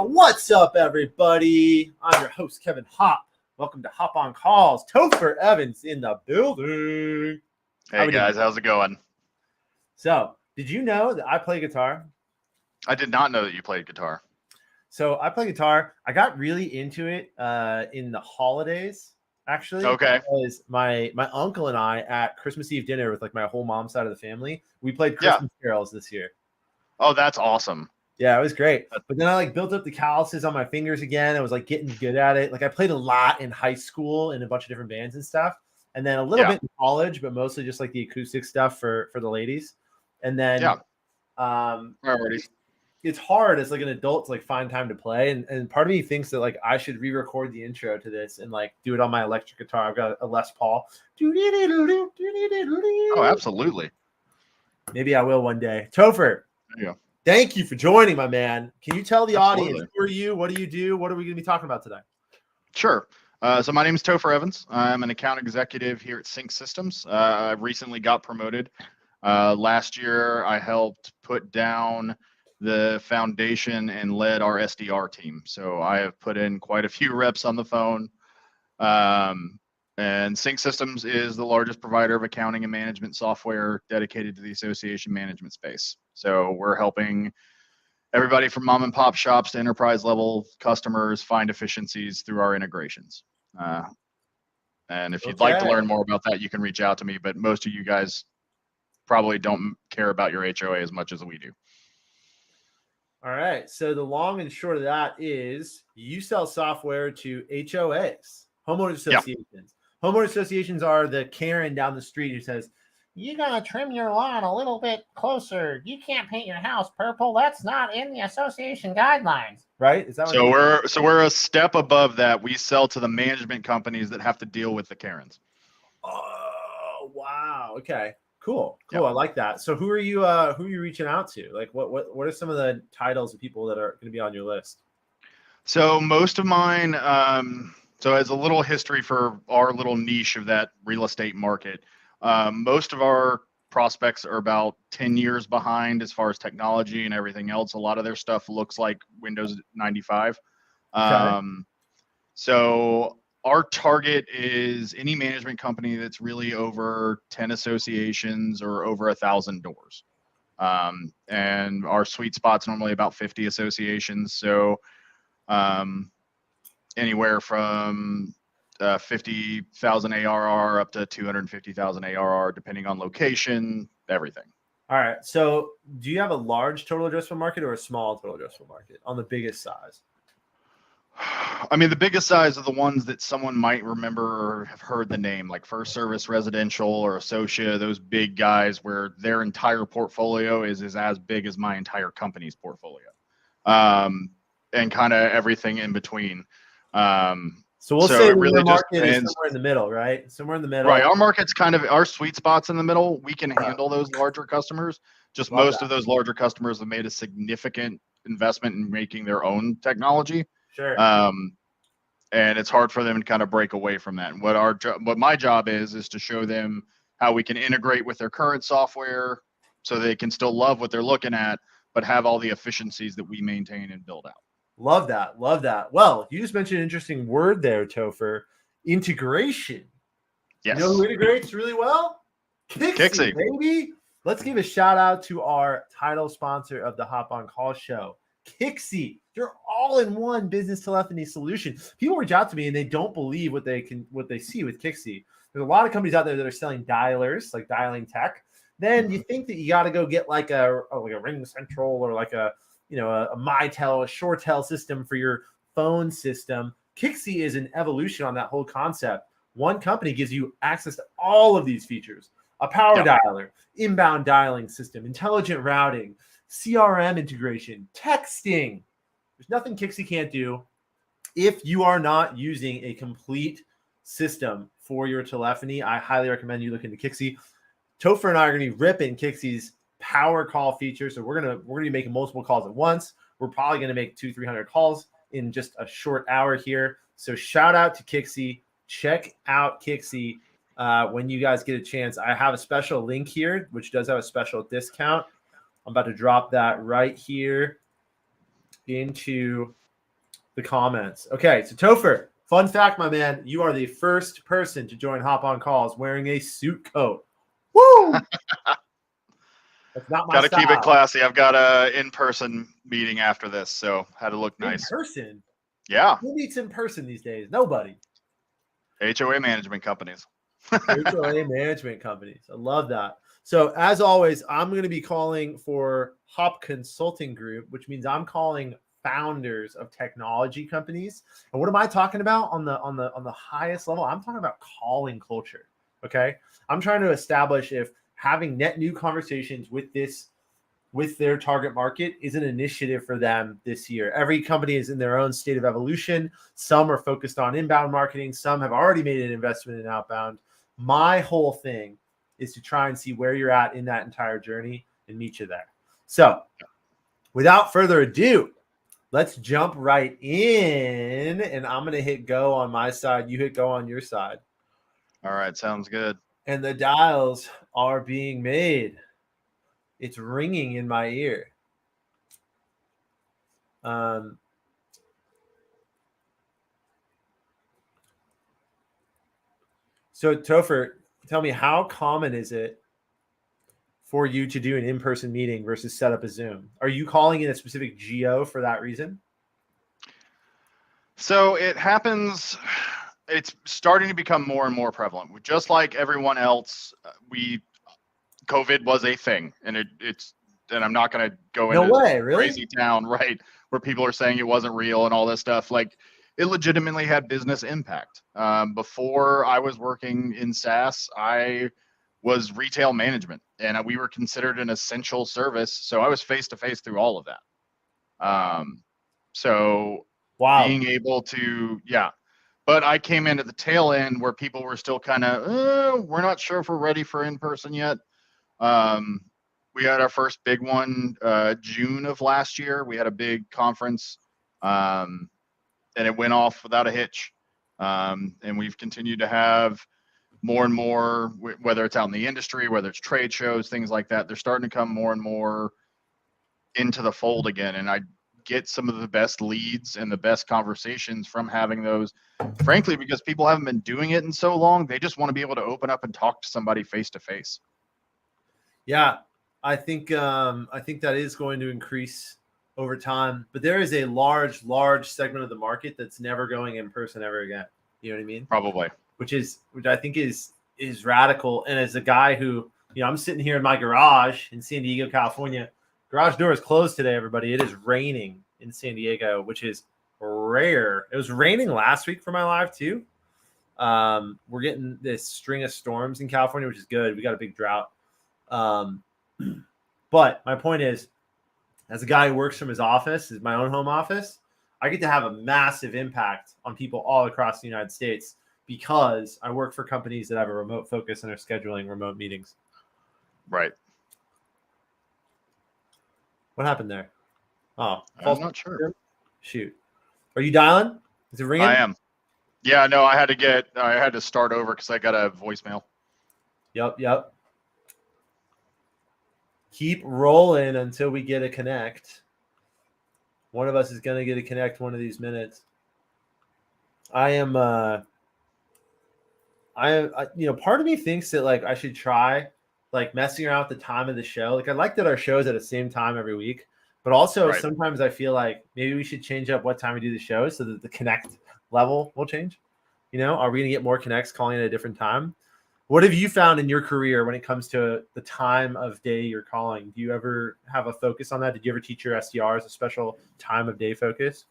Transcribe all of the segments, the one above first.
What's up, everybody? I'm your host, Kevin Hopp. Welcome to Hop on Calls. Topher Evans in the building. Hey, guys. How's it going? So, did you know that I play guitar? I did not know that you played guitar. So, I play guitar. I got really into it in the holidays, actually. Okay. Because my uncle and I, at Christmas Eve dinner with like my whole mom's side of the family, we played Christmas carols this year. Oh, that's awesome. Yeah, it was great. But then I like built up the calluses on my fingers again. I was like getting good at it. Like I played a lot in high school in a bunch of different bands and stuff. And then a little bit in college, but mostly just like the acoustic stuff for the ladies. And then it's hard as like an adult to like find time to play. And part of me thinks that like I should re-record the intro to this and like do it on my electric guitar. I've got a Les Paul. Oh, absolutely. Maybe I will one day. Topher. There you go. Thank you for joining, my man. Can you tell the audience, who are you? What do you do? What are we going to be talking about today? Sure. So my name is Topher Evans. I'm an account executive here at Sync Systems. I recently got promoted. Last year, I helped put down the foundation and led our SDR team. So I have put in quite a few reps on the phone. And Sync Systems is the largest provider of accounting and management software dedicated to the association management space. So we're helping everybody from mom and pop shops to enterprise level customers find efficiencies through our integrations. And if you'd like to learn more about that, you can reach out to me. But most of you guys probably don't care about your HOA as much as we do. All right. So the long and short of that is you sell software to HOAs, homeowners associations. Yeah. Homeowner associations are the Karen down the street who says, you got to trim your lawn a little bit closer. You can't paint your house purple. That's not in the association guidelines. Right? Is that what we're a step above that. We sell to the management companies that have to deal with the Karens. Oh, wow. Okay. Cool. Yep. I like that. So who are you reaching out to? Like what are some of the titles of people that are going to be on your list? So most of mine, so as a little history for our little niche of that real estate market, most of our prospects are about 10 years behind as far as technology and everything else. A lot of their stuff looks like Windows 95. Okay. So our target is any management company that's really over 10 associations or over 1,000 doors. And our sweet spot's normally about 50 associations. So anywhere from 50,000 ARR up to 250,000 ARR, depending on location, everything. All right. So do you have a large total addressable market or a small total addressable market on the biggest size? I mean, the biggest size are the ones that someone might remember or have heard the name, like First Service Residential or Associa, those big guys where their entire portfolio is as big as my entire company's portfolio, and kind of everything in between. So we'll say the market is somewhere in the middle, right? Somewhere in the middle. Right. Our market's kind of our sweet spot's in the middle. We can handle those larger customers. Just most of those larger customers have made a significant investment in making their own technology. Sure. And it's hard for them to kind of break away from that. And what my job is to show them how we can integrate with their current software so they can still love what they're looking at, but have all the efficiencies that we maintain and build out. Love that. Love that. Well, you just mentioned an interesting word there, Topher. Integration. Yes. You know who integrates really well? Kixie, baby. Let's give a shout out to our title sponsor of the Hop on Call show, Kixie. Your all-in-one business telephony solution. People reach out to me and they don't believe what they see with Kixie. There's a lot of companies out there that are selling dialers, like dialing tech. Then you think that you got to go get like a Ring Central or like a MyTel, a ShoreTel system for your phone system. Kixie is an evolution on that whole concept. One company gives you access to all of these features: a power dialer, inbound dialing system, intelligent routing, CRM integration, texting. There's nothing Kixie can't do. If you are not using a complete system for your telephony, I highly recommend you look into Kixie. Topher and I are going to be ripping Kixie's power call feature. So we're gonna be making multiple calls at once. We're probably gonna make 200-300 calls in just a short hour here. So shout out to Kixie. Check out Kixie when you guys get a chance. I have a special link here, which does have a special discount. I'm about to drop that right here into the comments. Okay, so Topher, fun fact, my man, you are the first person to join Hop on Calls wearing a suit coat. Woo! That's not my Got to style. keep it classy. I've got a in-person meeting after this, so had to look nice. In person? Yeah. Who meets in person these days? Nobody. HOA management companies. HOA management companies. I love that. So as always, I'm going to be calling for Hopp Consulting Group, which means I'm calling founders of technology companies. And what am I talking about on the highest level? I'm talking about calling culture. Okay. I'm trying to establish if having net new conversations with their target market is an initiative for them this year. Every company is in their own state of evolution. Some are focused on inbound marketing. Some have already made an investment in outbound. My whole thing is to try and see where you're at in that entire journey and meet you there. So without further ado, let's jump right in. And I'm going to hit go on my side. You hit go on your side. All right. Sounds good. And the dials are being made. It's ringing in my ear. So Topher, tell me, how common is it for you to do an in-person meeting versus set up a Zoom? Are you calling in a specific geo for that reason? So it happens. It's starting to become more and more prevalent. Just like everyone else, COVID was a thing, and and I'm not going to go into crazy town, right, where people are saying it wasn't real and all this stuff. Like, it legitimately had business impact. Before I was working in SaaS, I was retail management, and we were considered an essential service. So I was face to face through all of that. So being able to, but I came in at the tail end where people were still kind of, we're not sure if we're ready for in-person yet. We had our first big one June of last year. We had a big conference, and it went off without a hitch. And we've continued to have more and more, whether it's out in the industry, whether it's trade shows, things like that. They're starting to come more and more into the fold again. And I get some of the best leads and the best conversations from having those, frankly, because people haven't been doing it in so long. They just want to be able to open up and talk to somebody face to face. Yeah, I think that is going to increase over time, but there is a large segment of the market that's never going in person ever again. You know what I mean? Probably. Which I think is radical. And as a guy who, I'm sitting here in my garage in San Diego, California. Garage door is closed today, everybody. It is raining in San Diego, which is rare. It was raining last week for my live too. We're getting this string of storms in California, which is good. We got a big drought. But my point is, as a guy who works from his office, is my own home office, I get to have a massive impact on people all across the United States because I work for companies that have a remote focus and are scheduling remote meetings. Right. What happened there? Oh, I'm not sure. Shoot. Are you dialing? Is it ringing? I am. Yeah, no, I had to start over because I got a voicemail. Yep. Keep rolling until we get a connect. One of us is going to get a connect one of these minutes. I am, part of me thinks that like I should try like messing around with the time of the show. Like I like that our show's at the same time every week, but also sometimes I feel like maybe we should change up what time we do the show so that the connect level will change. Are we going to get more connects calling at a different time? What have you found in your career when it comes to the time of day you're calling? Do you ever have a focus on that? Did you ever teach your SDRs a special time of day focus?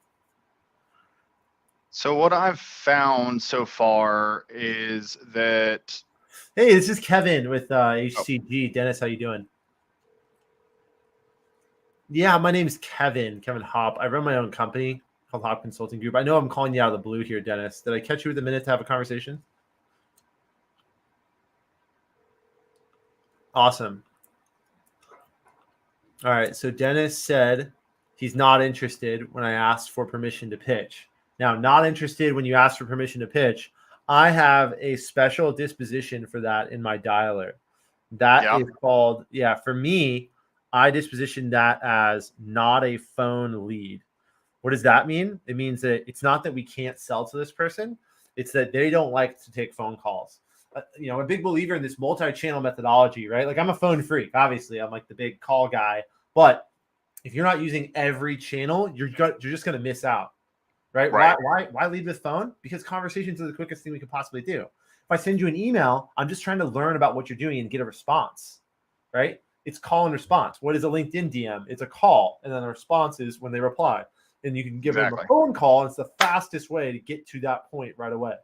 So what I've found so far is that... Hey, this is Kevin with HCG. Dennis, how you doing? Yeah, my name is Kevin Hopp. I run my own company called Hopp Consulting Group. I know I'm calling you out of the blue here, Dennis. Did I catch you with a minute to have a conversation? Awesome. All right. So Dennis said he's not interested when I asked for permission to pitch. Now, not interested when you ask for permission to pitch. I have a special disposition for that in my dialer. That is called, for me, I disposition that as not a phone lead. What does that mean? It means that it's not that we can't sell to this person. It's that they don't like to take phone calls. I'm a big believer in this multi-channel methodology, right? Like I'm a phone freak. Obviously, I'm like the big call guy. But if you're not using every channel, you're just going to miss out, right? Why lead with phone? Because conversations are the quickest thing we could possibly do. If I send you an email, I'm just trying to learn about what you're doing and get a response, right? It's call and response. What is a LinkedIn DM? It's a call, and then the response is when they reply. And you can give them a phone call, and it's the fastest way to get to that point right away.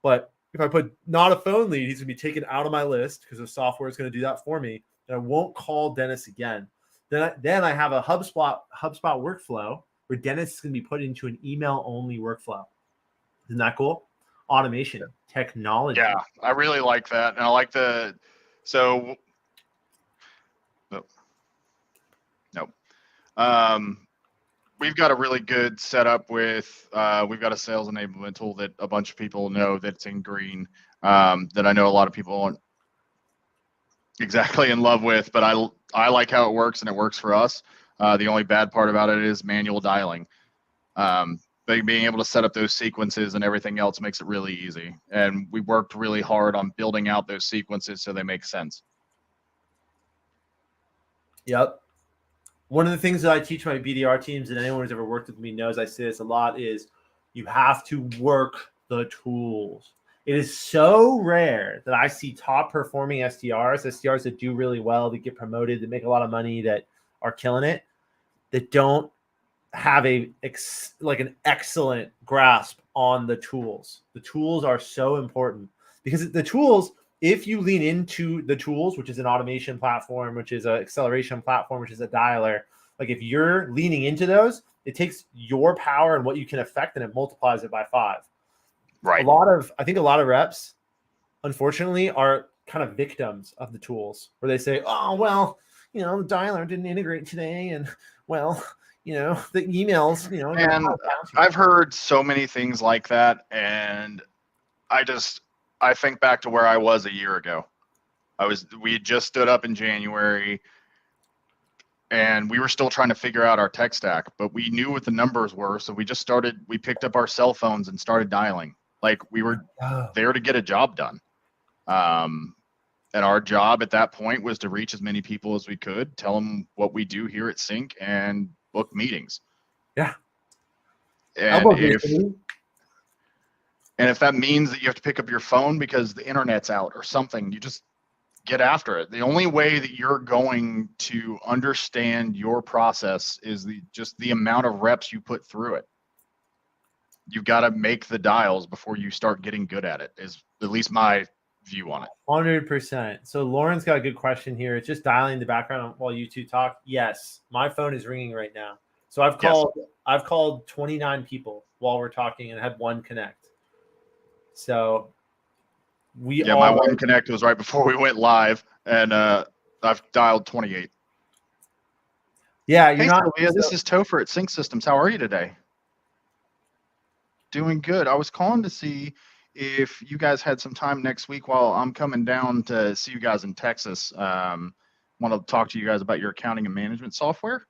But if I put not a phone lead, he's going to be taken out of my list because the software is going to do that for me, and I won't call Dennis again. Then I have a HubSpot workflow where Dennis is going to be put into an email-only workflow. Isn't that cool? Automation, technology. Yeah, I really like that. And I like we've got a really good setup with, we've got a sales enablement tool that a bunch of people know that's in green, that I know a lot of people aren't exactly in love with, but I like how it works and it works for us. The only bad part about it is manual dialing. But being able to set up those sequences and everything else makes it really easy. And we worked really hard on building out those sequences so they make sense. Yep. One of the things that I teach my BDR teams, and anyone who's ever worked with me knows I say this a lot, is you have to work the tools. It is so rare that I see top performing SDRs that do really well, that get promoted, that make a lot of money, that are killing it, that don't have an excellent grasp on the tools. The tools are so important because the tools, if you lean into the tools, which is an automation platform, which is an acceleration platform, which is a dialer, like if you're leaning into those, it takes your power and what you can affect and it multiplies it by 5. Right. I think a lot of reps, unfortunately, are kind of victims of the tools where they say, oh, well, the dialer didn't integrate today. And well, the emails, and I've heard so many things like that. And I think back to where I was a year ago. We had just stood up in January and we were still trying to figure out our tech stack, but we knew what the numbers were. So we picked up our cell phones and started dialing. Like we were there to get a job done. And our job at that point was to reach as many people as we could, tell them what we do here at Sync, and book meetings. Yeah. And if that means that you have to pick up your phone because the internet's out or something, you just get after it. The only way that you're going to understand your process is just the amount of reps you put through it. You've got to make the dials before you start getting good at it, is at least my view on it. 100%. So Lauren's got a good question here. It's just dialing in the background while you two talk. Yes, my phone is ringing right now. So I've called 29 people while we're talking and had one connect. So my one connect was right before we went live, and I've dialed 28. Yeah, This is Topher at Sync Systems. How are you today? Doing good. I was calling to see if you guys had some time next week while I'm coming down to see you guys in Texas. Want to talk to you guys about your accounting and management software.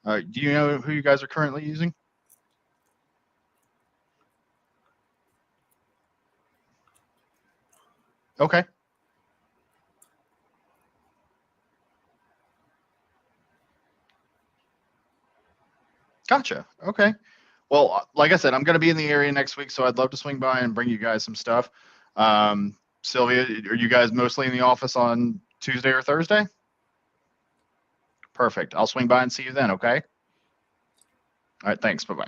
Do you know who you guys are currently using? Okay. Gotcha. Okay. Well, like I said, I'm going to be in the area next week, so I'd love to swing by and bring you guys some stuff. Sylvia, are you guys mostly in the office on Tuesday or Thursday? Perfect. I'll swing by and see you then, okay? All right, thanks. Bye-bye.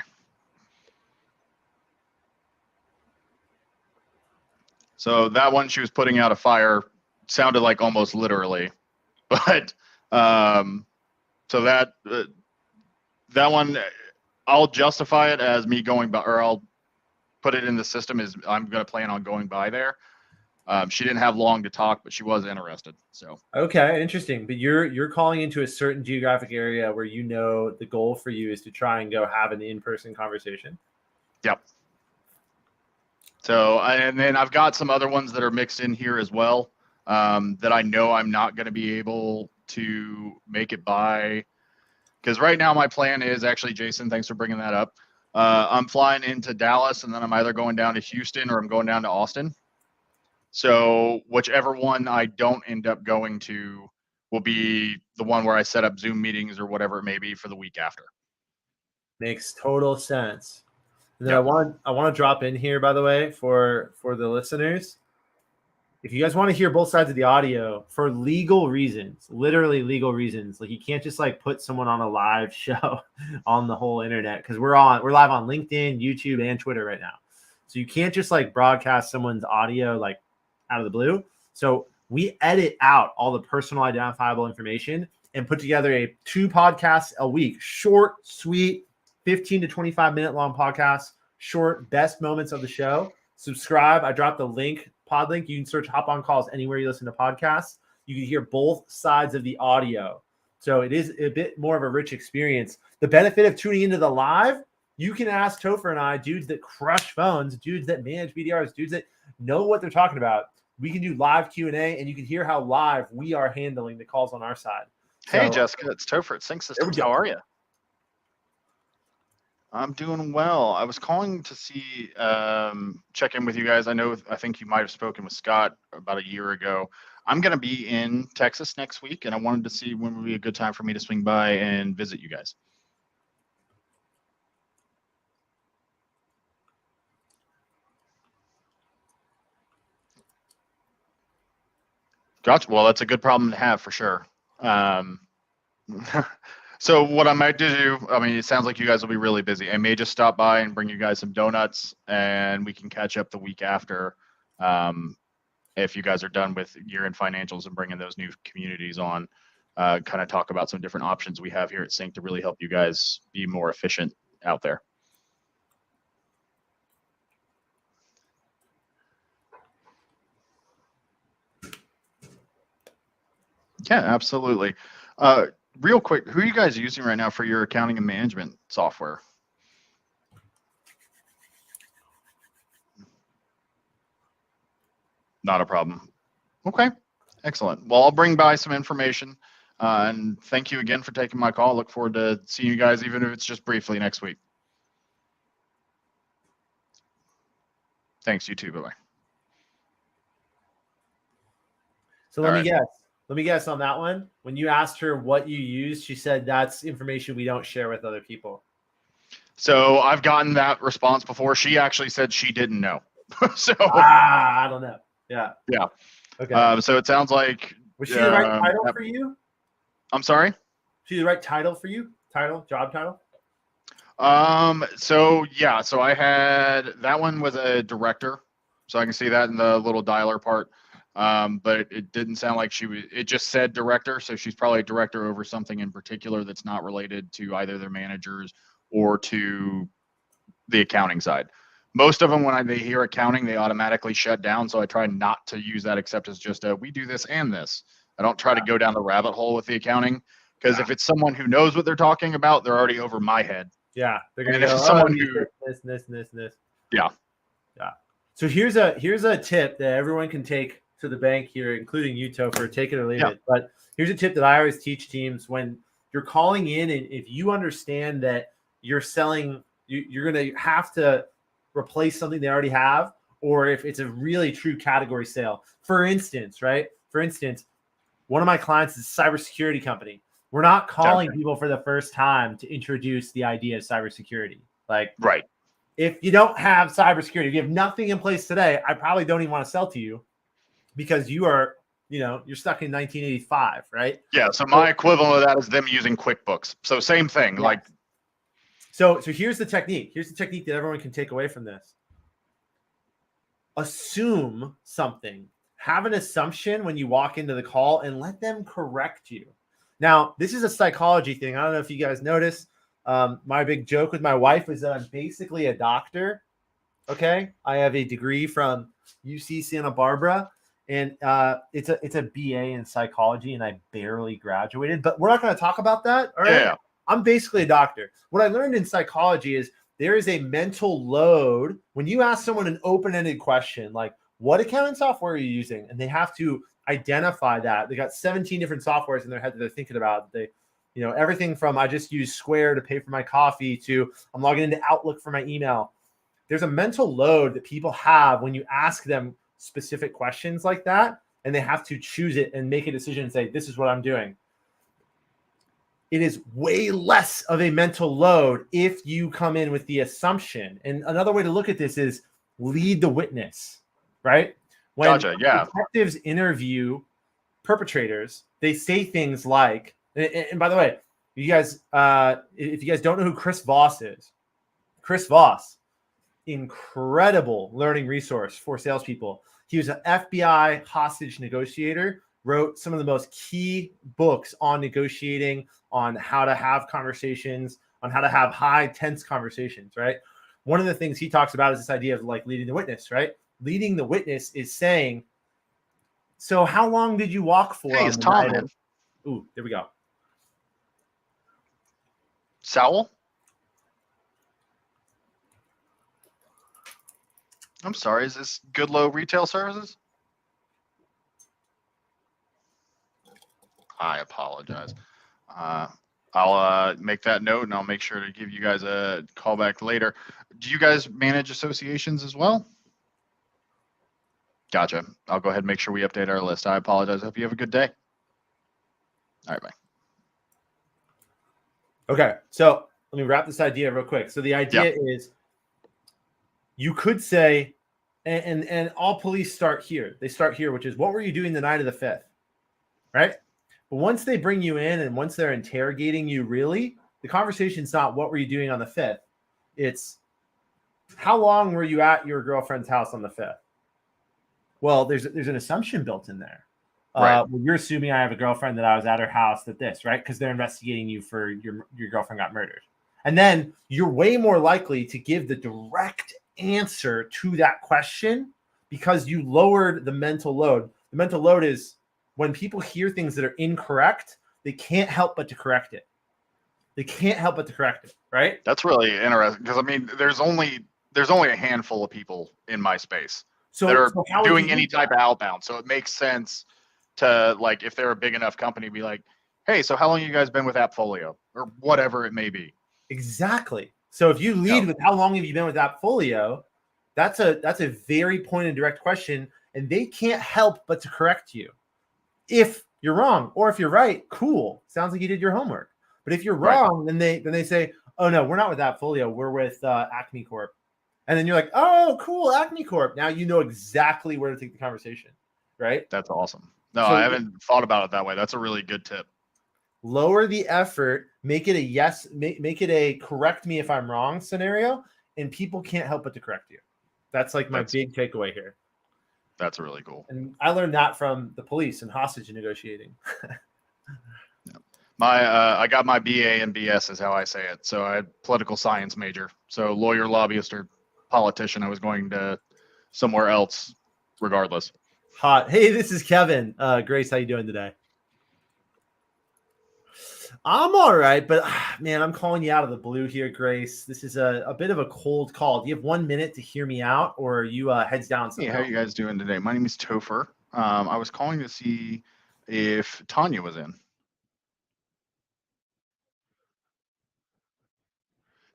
So that one, she was putting out a fire, sounded like almost literally, but so that one, I'll justify it as me going by, or I'll put it in the system as I'm going to plan on going by there. She didn't have long to talk, but she was interested. So okay, interesting. But you're calling into a certain geographic area where the goal for you is to try and go have an in-person conversation. Yep. So and then I've got some other ones that are mixed in here as well, that I know I'm not going to be able to make it by, because right now my plan is actually, Jason, thanks for bringing that up. I'm flying into Dallas, and then I'm either going down to Houston or I'm going down to Austin. So whichever one I don't end up going to will be the one where I set up Zoom meetings or whatever it may be for the week after. Makes total sense. And then Yep. I want to drop in here, by the way, for the listeners. If you guys want to hear both sides of the audio for legal reasons, literally legal reasons, like you can't just like put someone on a live show on the whole internet, because we're live on LinkedIn, YouTube, and Twitter right now. So you can't just like broadcast someone's audio like out of the blue. So we edit out all the personal identifiable information and put together 2 podcasts a week, short, sweet, 15 to 25 minute long podcasts, short, best moments of the show. Subscribe. I dropped the link, pod link. You can search Hop on Calls anywhere you listen to podcasts. You can hear both sides of the audio. So it is a bit more of a rich experience. The benefit of tuning into the live, you can ask Topher and I, dudes that crush phones, dudes that manage BDRs, dudes that know what they're talking about. We can do live Q&A, and you can hear how live we are handling the calls on our side. Hey, Jessica, it's Topher at Sync Systems. How are you? I'm doing well. I was calling to see, check in with you guys. I think you might have spoken with Scott about a year ago. I'm going to be in Texas next week, and I wanted to see when would be a good time for me to swing by and visit you guys. Gotcha. Well, that's a good problem to have for sure. So what I might do, I mean, it sounds like you guys will be really busy. I may just stop by and bring you guys some donuts, and we can catch up the week after if you guys are done with year-end financials and bringing those new communities on, kind of talk about some different options we have here at Sync to really help you guys be more efficient out there. Yeah, absolutely. Real quick, who are you guys using right now for your accounting and management software? Not a problem. Okay, excellent. Well, I'll bring by some information, and thank you again for taking my call. Look forward to seeing you guys, even if it's just briefly next week. Thanks, you too. Bye-bye. So let me guess on that one. When you asked her what you used, she said that's information we don't share with other people. So I've gotten that response before. She actually said she didn't know. So I don't know. Yeah. Yeah. Okay. So it sounds like was she the right title for you? I'm sorry? She the right title for you? Job title? So yeah, so I had that one was a director. So I can see that in the little dialer part. But it didn't sound like it just said director. So she's probably a director over something in particular that's not related to either their managers or to the accounting side. Most of them, when they hear accounting, they automatically shut down. So I try not to use that except as just we do this and this. I don't try to go down the rabbit hole with the accounting, because if it's someone who knows what they're talking about, they're already over my head. Yeah, they're gonna go someone this. Yeah. So here's a tip that everyone can take to the bank here, including you, Topher, take it or leave it. But here's a tip that I always teach teams when you're calling in, and if you understand that you're selling, you're going to have to replace something they already have, or if it's a really true category sale. For instance, one of my clients is a cybersecurity company. We're not calling people for the first time to introduce the idea of cybersecurity. Right. If you don't have cybersecurity, if you have nothing in place today, I probably don't even want to sell to you, because you are, you're stuck in 1985, right? Yeah. So my equivalent of that is them using QuickBooks. So same thing. Yeah. So here's the technique. Here's the technique that everyone can take away from this. Assume something. Have an assumption when you walk into the call and let them correct you. Now, this is a psychology thing. I don't know if you guys notice. My big joke with my wife is that I'm basically a doctor. Okay. I have a degree from UC Santa Barbara, and it's a BA in psychology, and I barely graduated, but we're not going to talk about that. All right. Yeah. I'm basically a doctor. What I learned in psychology is there is a mental load when you ask someone an open-ended question, like, what accounting software are you using? And they have to identify that. They got 17 different softwares in their head that they're thinking about. They You know, everything from I just use Square to pay for my coffee to I'm logging into Outlook for my email. There's a mental load that people have when you ask them specific questions like that, and they have to choose it and make a decision and say, this is what I'm doing. It is way less of a mental load if you come in with the assumption. And another way to look at this is lead the witness, right? When detectives interview perpetrators, they say things like, and by the way, you guys, if you guys don't know who Chris Voss is, Chris Voss, incredible learning resource for salespeople. He was an FBI hostage negotiator, wrote some of the most key books on negotiating, on how to have conversations, on how to have high tense conversations, right? One of the things he talks about is this idea of like leading the witness, right? Leading the witness is saying, so how long did you walk for? Hey, it's Tom, man. Ooh, there we go. Sowell? I'm sorry, is this Goodlow Retail Services? I apologize. I'll make that note, and I'll make sure to give you guys a call back later. Do you guys manage associations as well? Gotcha. I'll go ahead and make sure we update our list. I apologize. Hope you have a good day. All right, bye. Okay, so let me wrap this idea real quick. So the idea is you could say, and all police start here. They start here, which is what were you doing the night of the 5th, right? But once they bring you in and once they're interrogating you, really, the conversation's not what were you doing on the 5th. It's how long were you at your girlfriend's house on the 5th? Well, there's an assumption built in there. Right. Well, you're assuming I have a girlfriend that I was at her house at this, right? Because they're investigating you for your girlfriend got murdered. And then you're way more likely to give the direct answer to that question because you lowered the mental load. The mental load is when people hear things that are incorrect, they can't help but to correct it. They can't help but to correct it, right? That's really interesting because I mean, there's only a handful of people in my space that are doing any type of outbound. So it makes sense to, like, if they're a big enough company, be like, hey, so how long have you guys been with Appfolio or whatever it may be? Exactly. So if you lead with how long have you been with Appfolio, that's a very pointed, direct question, and they can't help but to correct you. If you're wrong, or if you're right, cool. Sounds like you did your homework. But if you're wrong, then they say, oh no, we're not with Appfolio, we're with Acme Corp. And then you're like, oh, cool, Acme Corp. Now you know exactly where to take the conversation, right? That's awesome. No, I haven't thought about it that way. That's a really good tip. Lower the effort, make it a yes, make it a correct me if I'm wrong scenario, and people can't help but to correct you. That's like my big takeaway here. That's really cool. And I learned that from the police and hostage negotiating. I got my BA and BS is how I say it. So I had political science major. So lawyer, lobbyist, or politician, I was going to somewhere else regardless. Hot. Hey, this is Kevin. Grace, how you doing today? I'm all right, but man, I'm calling you out of the blue here, Grace. This is a bit of a cold call. Do you have 1 minute to hear me out, or are you heads down? Hey, how are you guys doing today? My name is Topher. I was calling to see if Tanya was in.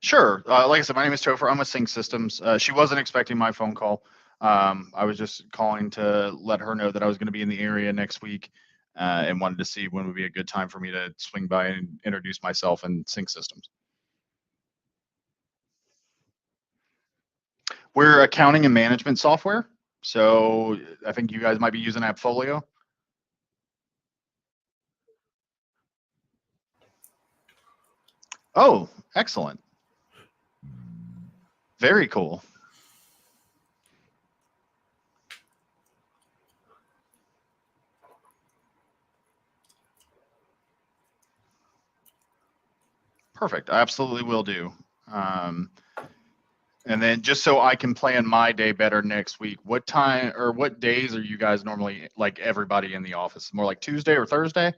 Sure. Like I said, my name is Topher. I'm with Sync Systems. She wasn't expecting my phone call. I was just calling to let her know that I was going to be in the area next week and wanted to see when would be a good time for me to swing by and introduce myself and Sync Systems. We're accounting and management software. So I think you guys might be using Appfolio. Oh, excellent. Very cool. Perfect. I absolutely will do. And then just so I can plan my day better next week, what time or what days are you guys normally, like, everybody in the office? More like Tuesday or Thursday?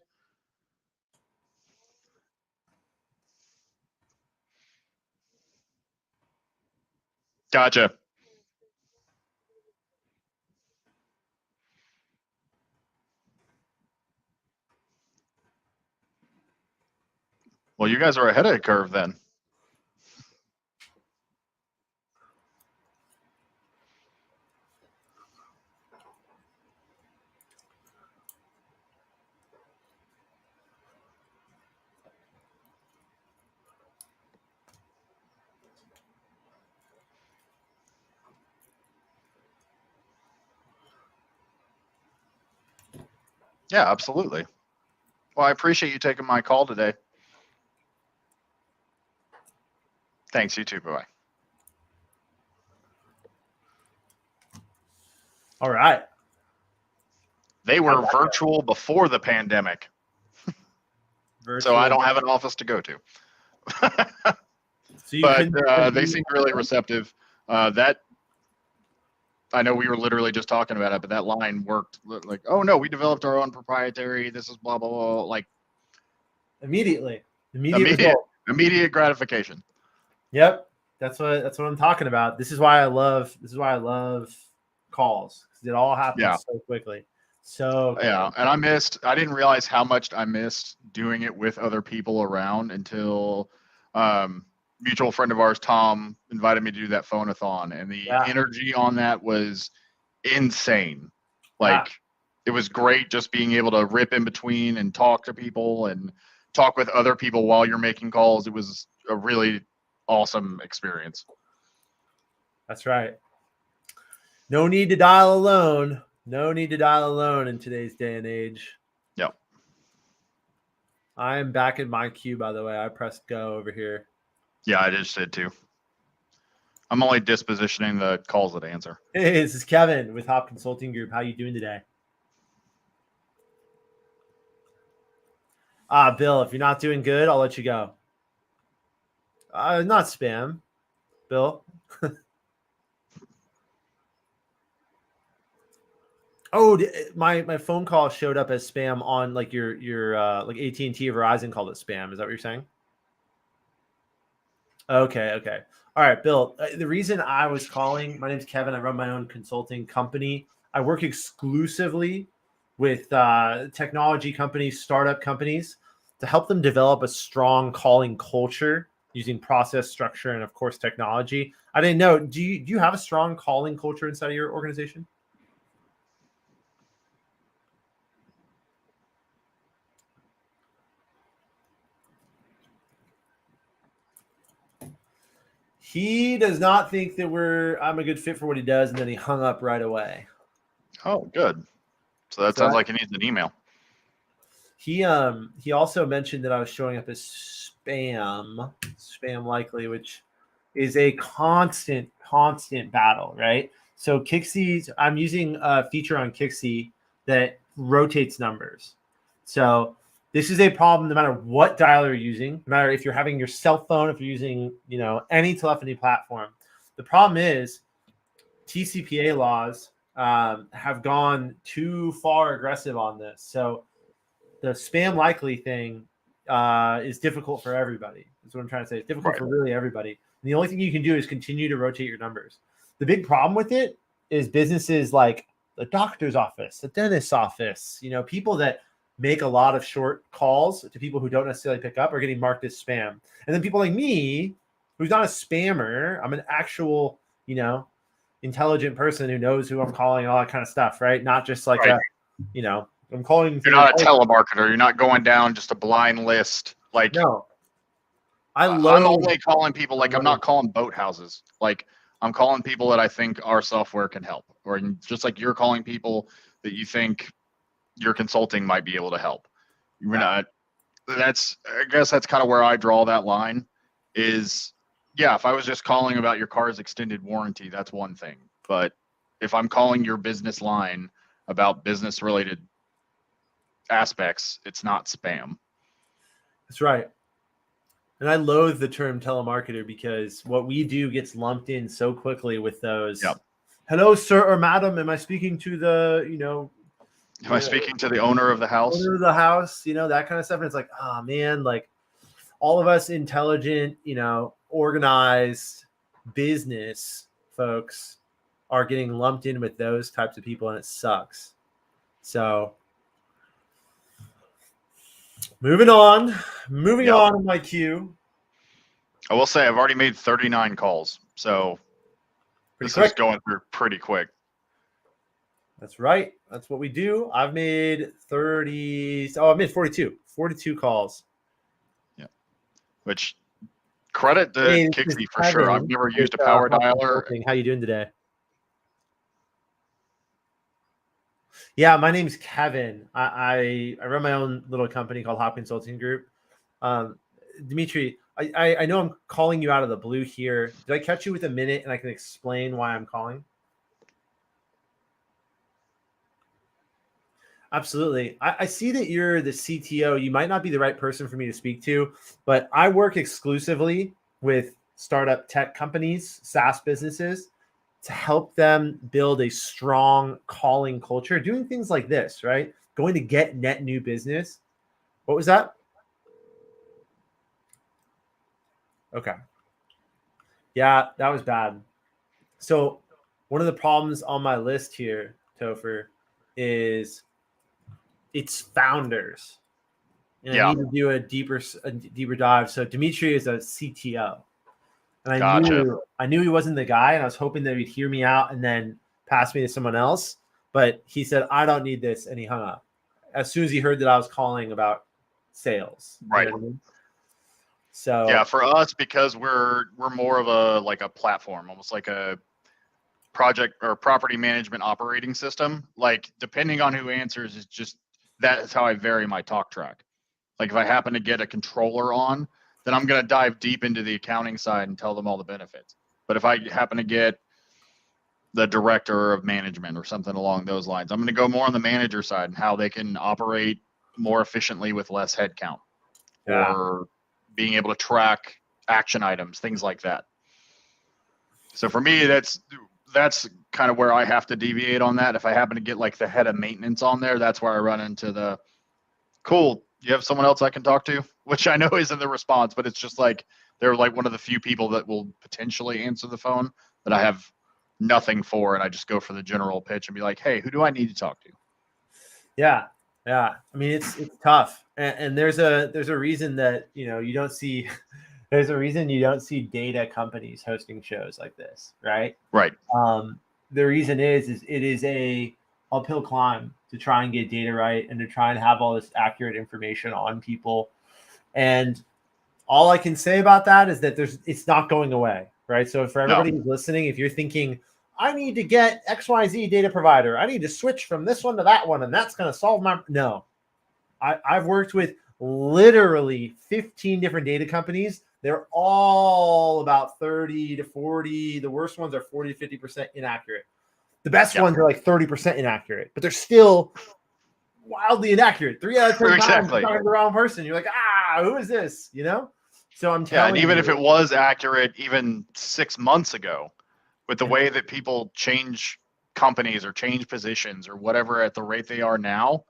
Gotcha. you guys are ahead of the curve then. Yeah, absolutely. Well, I appreciate you taking my call today. Thanks, you too. Bye. All right. They were virtual before the pandemic. So I don't have an office to go to. But they seemed really receptive. That I know we were literally just talking about it, but that line worked like, oh no, we developed our own proprietary. This is blah blah blah. Like immediate gratification. Yep, that's what I'm talking about. This is why I love calls, because it all happens so quickly. So yeah, and I didn't realize how much I missed doing it with other people around until mutual friend of ours, Tom, invited me to do that phone-a-thon, and the energy on that was insane. Like it was great just being able to rip in between and talk to people and talk with other people while you're making calls. It was a really awesome experience. That's right. No need to dial alone. No need to dial alone in today's day and age. Yep. I am back in my queue, by the way. I pressed go over here. Yeah, I just did too. I'm only dispositioning the calls that answer. Hey, this is Kevin with Hopp Consulting Group. How you doing today? Bill, if you're not doing good, I'll let you go. Not spam, Bill. Oh, my phone call showed up as spam on like your like AT&T or Verizon called it spam. Is that what you're saying? Okay. All right, Bill. The reason I was calling, my name's Kevin. I run my own consulting company. I work exclusively with technology companies, startup companies, to help them develop a strong calling culture using process, structure, and of course technology. I didn't know. Do you have a strong calling culture inside of your organization? He does not think that I'm a good fit for what he does, and then he hung up right away. Oh, good. So that sounds like he needs an email. He also mentioned that I was showing up as spam likely, which is a constant battle, right? So I'm using a feature on Kixie that rotates numbers. So this is a problem no matter what dialer you're using, no matter if you're having your cell phone, if you're using, any telephony platform. The problem is TCPA laws have gone too far aggressive on this. So the spam likely thing is difficult for everybody. That's what I'm trying to say. It's difficult for really everybody. And the only thing you can do is continue to rotate your numbers. The big problem with it is businesses like the doctor's office, the dentist's office, people that make a lot of short calls to people who don't necessarily pick up are getting marked as spam. And then people like me, who's not a spammer, I'm an actual, intelligent person who knows who I'm calling and all that kind of stuff, right? Not just like I'm calling. You're not a telemarketer. You're not going down just a blind list. Like, no, I'm only calling people. Like, I'm not calling boat houses. Like, I'm calling people that I think our software can help, or just like you're calling people that you think your consulting might be able to help. You're not. I guess that's kind of where I draw that line. Is if I was just calling about your car's extended warranty, that's one thing. But if I'm calling your business line about business related aspects, it's not spam. That's right. And I loathe the term telemarketer because what we do gets lumped in so quickly with those. Yep. Hello, sir or madam. Am I speaking to the, am I speaking to the owner of the house? Owner of the house, that kind of stuff. And it's like, oh man, like all of us intelligent, organized business folks are getting lumped in with those types of people, and it sucks. So Moving on. Moving Yep. on in my queue. I will say I've already made 39 calls, so this is going through pretty quick. That's right. That's what we do. I've made 30. Oh, I made 42. 42 calls. Yeah. Which credit to Hey, Kixie for sure. I've never used a with, power Hopp dialer. Consulting. How you doing today? Yeah, my name's Kevin. I run my own little company called Hopp Consulting Group. Dimitri, I know I'm calling you out of the blue here. Did I catch you with a minute and I can explain why I'm calling? Absolutely. I see that you're the CTO. You might not be the right person for me to speak to, but I work exclusively with startup tech companies, SaaS businesses, to help them build a strong calling culture, doing things like this, right? Going to get net new business. What was that? Okay. Yeah, that was bad. So one of the problems on my list here, Topher, is it's founders. And I need to do a deeper dive. So Dimitri is a CTO. And I knew he wasn't the guy, and I was hoping that he'd hear me out and then pass me to someone else. But he said, I don't need this, and he hung up. As soon as he heard that I was calling about sales. Right. You know what I mean? So yeah, for us, because we're more of a platform, almost like a project or property management operating system. Like depending on who answers is just that's how I vary my talk track. Like if I happen to get a controller on, then I'm going to dive deep into the accounting side and tell them all the benefits. But if I happen to get the director of management or something along those lines, I'm going to go more on the manager side and how they can operate more efficiently with less headcount, or being able to track action items, things like that. So for me, that's kind of where I have to deviate on that. If I happen to get like the head of maintenance on there, that's where I run into the cool. You have someone else I can talk to, which I know isn't the response, but it's just like they're like one of the few people that will potentially answer the phone that I have nothing for, and I just go for the general pitch and be like, "Hey, who do I need to talk to?" Yeah. I mean, it's tough, and there's a reason that you don't see. There's a reason you don't see data companies hosting shows like this, right? Right. The reason is it is a uphill climb to try and get data right and to try and have all this accurate information on people. And all I can say about that is that it's not going away, right? So for everybody who's listening, if you're thinking, I need to get XYZ data provider, I need to switch from this one to that one, and that's going to solve my no. I've worked with literally 15 different data companies. They're all about 30 to 40. The worst ones are 40 to 50% inaccurate. The best ones are like 30% inaccurate, but they're still wildly inaccurate. 3 out of 10 times you're talking to the wrong person. You're like, who is this? So I'm telling you. And even if it was accurate even 6 months ago, with the way that people change companies or change positions or whatever at the rate they are now,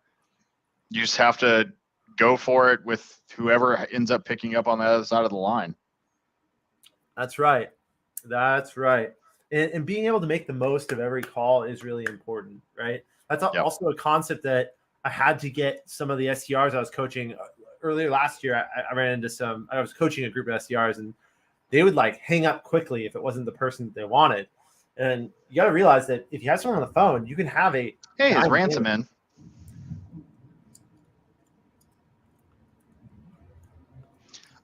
you just have to go for it with whoever ends up picking up on the other side of the line. That's right. And being able to make the most of every call is really important, right? That's also a concept that I had to get some of the SDRs I was coaching earlier last year. I ran into I was coaching a group of SDRs, and they would like hang up quickly if it wasn't the person that they wanted. And you got to realize that if you have someone on the phone, you can have a hey, is ransom in?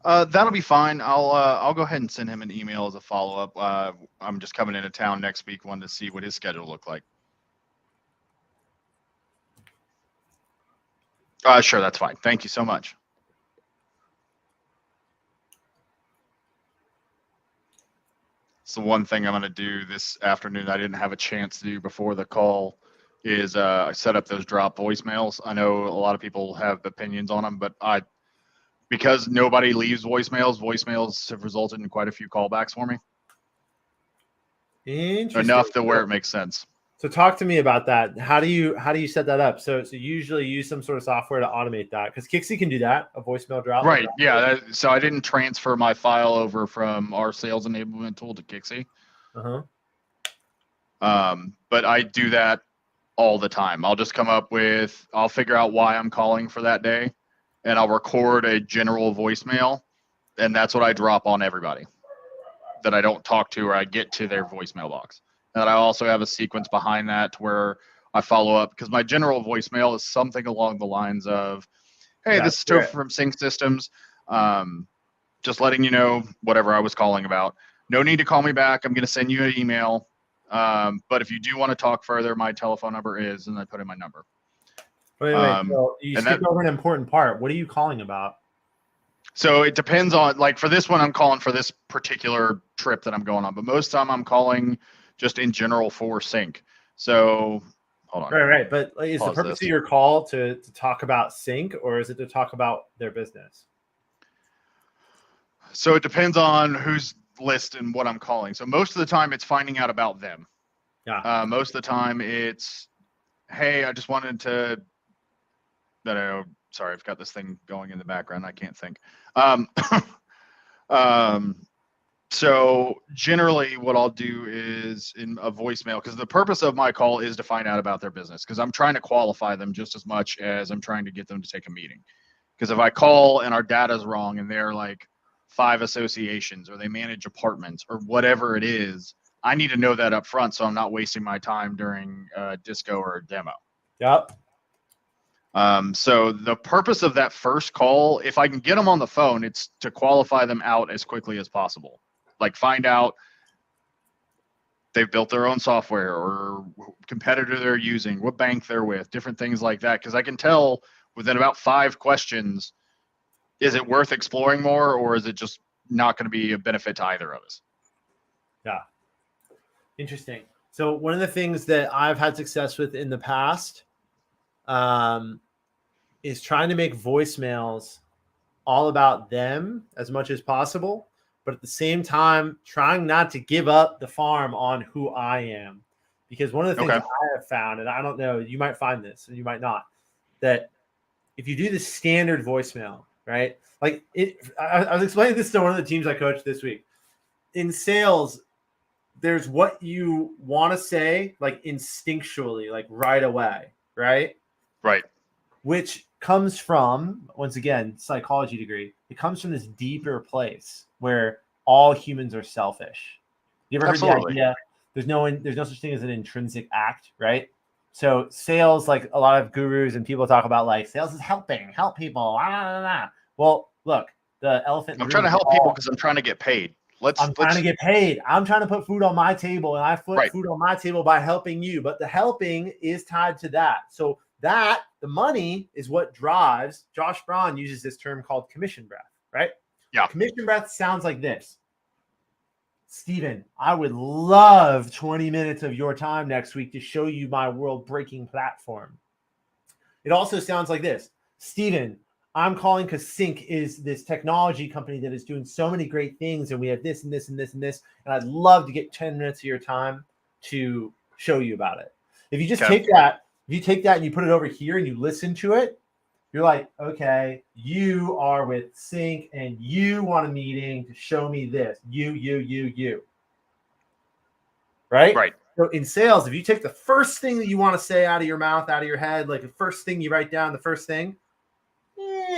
That'll be fine. I'll go ahead and send him an email as a follow up. I'm just coming into town next week, wanted to see what his schedule looked like. Sure, that's fine. Thank you so much. So one thing I'm going to do this afternoon I didn't have a chance to do before the call is I set up those drop voicemails. I know a lot of people have opinions on them, but because nobody leaves voicemails have resulted in quite a few callbacks for me. Interesting. Enough to where it makes sense. So talk to me about that. How do you set that up? So you usually use some sort of software to automate that, because Kixie can do that, a voicemail drop. Right. Yeah. So I didn't transfer my file over from our sales enablement tool to Kixie. But I do that all the time. I'll just come up with, I'll figure out why I'm calling for that day, and I'll record a general voicemail, and that's what I drop on everybody that I don't talk to or I get to their voicemail box. And I also have a sequence behind that where I follow up, because my general voicemail is something along the lines of, hey, this is Topher from Sync Systems. Just letting you know whatever I was calling about. No need to call me back. I'm going to send you an email. But if you do want to talk further, my telephone number is, and I put in my number. Wait. So you skipped over an important part. What are you calling about? So it depends on, like, for this one, I'm calling for this particular trip that I'm going on. But most of the time I'm calling just in general for Sync. So hold on. Right. But is the purpose of your call to talk about Sync, or is it to talk about their business? So it depends on whose list and what I'm calling. So most of the time it's finding out about them. Yeah. Most of the time it's, hey, I just wanted to, sorry, I've got this thing going in the background. I can't think. So generally what I'll do is in a voicemail, because the purpose of my call is to find out about their business, because I'm trying to qualify them just as much as I'm trying to get them to take a meeting. Because if I call and our data's wrong and they're like 5 associations or they manage apartments or whatever it is, I need to know that up front so I'm not wasting my time during a disco or a demo. Yep. So the purpose of that first call, if I can get them on the phone, it's to qualify them out as quickly as possible. Like find out they've built their own software or competitor they're using, what bank they're with, different things like that. Because I can tell within about 5 questions, is it worth exploring more, or is it just not going to be a benefit to either of us? Yeah. Interesting. So one of the things that I've had success with in the past is trying to make voicemails all about them as much as possible, but at the same time, trying not to give up the farm on who I am. Because one of the things I have found, and I don't know, you might find this and you might not, that if you do the standard voicemail, right? Like I was explaining this to one of the teams I coached this week. In sales, there's what you want to say, like instinctually, like right away, right? Right. Which comes from, once again, psychology degree. It comes from this deeper place where all humans are selfish. You ever heard the idea? There's no such thing as an intrinsic act, right? So sales, like a lot of gurus and people talk about, like sales is help people. Well, look, the elephant. I'm trying to help people because I'm trying to get paid. I'm trying to get paid. I'm trying to put food on my table, and I put food on my table by helping you. But the helping is tied to that. So that the money is what drives. Josh Braun uses this term called commission breath, right? Yeah. Commission breath sounds like this. Steven, I would love 20 minutes of your time next week to show you my world-breaking platform. It also sounds like this. Steven, I'm calling because Sync is this technology company that is doing so many great things, and we have this and this and this and this, and I'd love to get 10 minutes of your time to show you about it. If you just take that, and you put it over here and you listen to it, you're like, okay, you are with Sync and you want a meeting to show me this. You. Right? Right. So in sales, if you take the first thing that you want to say out of your mouth, out of your head, like the first thing you write down, the first thing,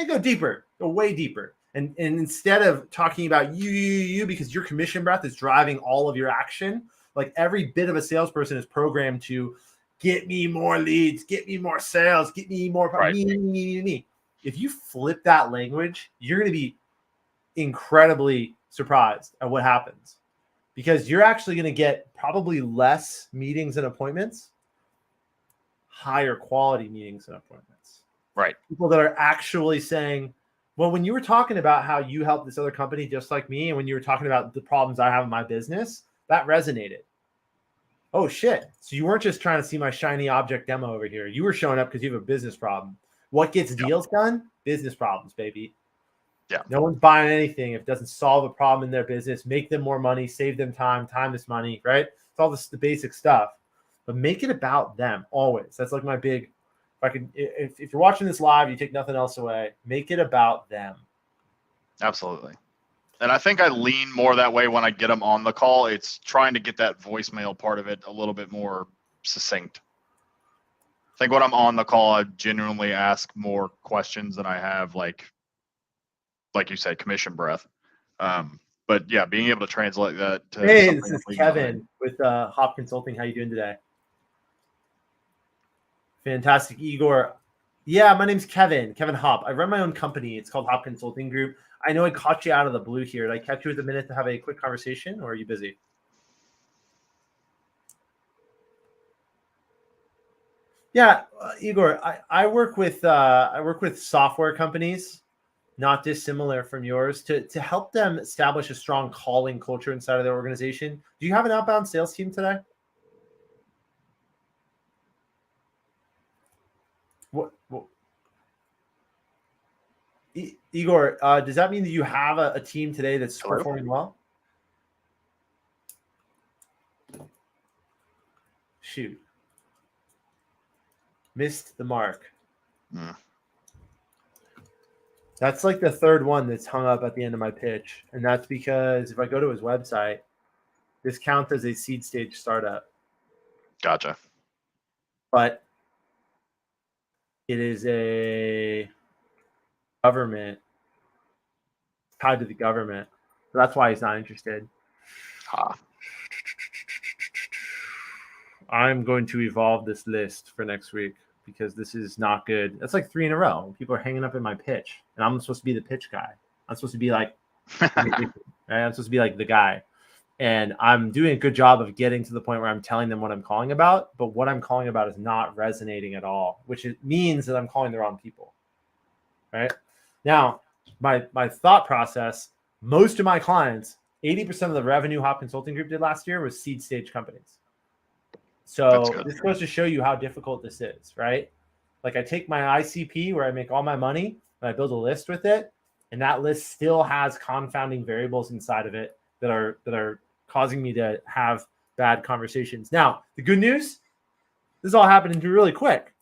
go deeper, go way deeper. And instead of talking about you, because your commission breath is driving all of your action, like every bit of a salesperson is programmed to get me more leads, get me more sales, get me more me. If you flip that language, you're going to be incredibly surprised at what happens, because you're actually going to get probably less meetings and appointments, higher quality meetings and appointments. Right. People that are actually saying, well, when you were talking about how you helped this other company just like me, and when you were talking about the problems I have in my business, that resonated. Oh, shit. So you weren't just trying to see my shiny object demo over here. You were showing up because you have a business problem. What gets deals done? Business problems, baby. Yeah. No one's buying anything if it doesn't solve a problem in their business, make them more money, save them time. Time is money, right? It's all the basic stuff. But make it about them always. That's like my big, if you're watching this live, you take nothing else away, make it about them. Absolutely. And I think I lean more that way when I get them on the call. It's trying to get that voicemail part of it a little bit more succinct. think when I'm on the call, I genuinely ask more questions than I have, like you said, commission breath. But yeah, being able to translate that to Hey, something this is like Kevin with Hopp Consulting. How you doing today? Fantastic, Igor. Yeah, my name's Kevin Hopp. I run my own company. It's called Hopp Consulting Group. I know I caught you out of the blue here. Did I catch you with a minute to have a quick conversation, or are you busy? Yeah, Igor, I work with software companies, not dissimilar from yours, to help them establish a strong calling culture inside of their organization. Do you have an outbound sales team today? What Igor, does that mean that you have a team today that's Hello? performing well? Shoot. Missed the mark. That's like the third one that's hung up at the end of my pitch. And that's because if I go to his website, this counts as a seed stage startup. Gotcha. But it is a government, tied to the government. So that's why he's not interested. I'm going to evolve this list for next week because this is not good. That's like 3 in a row. People are hanging up in my pitch, and I'm supposed to be the pitch guy. I'm supposed to be like, right? I'm supposed to be like the guy. And I'm doing a good job of getting to the point where I'm telling them what I'm calling about, but what I'm calling about is not resonating at all, which means that I'm calling the wrong people. Right? Now, my thought process, most of my clients, 80% of the revenue Hopp Consulting Group did last year was seed stage companies. So this goes to show you how difficult this is, right? Like I take my ICP where I make all my money and I build a list with it, and that list still has confounding variables inside of it that are causing me to have bad conversations. Now, the good news, this is all happening really quick.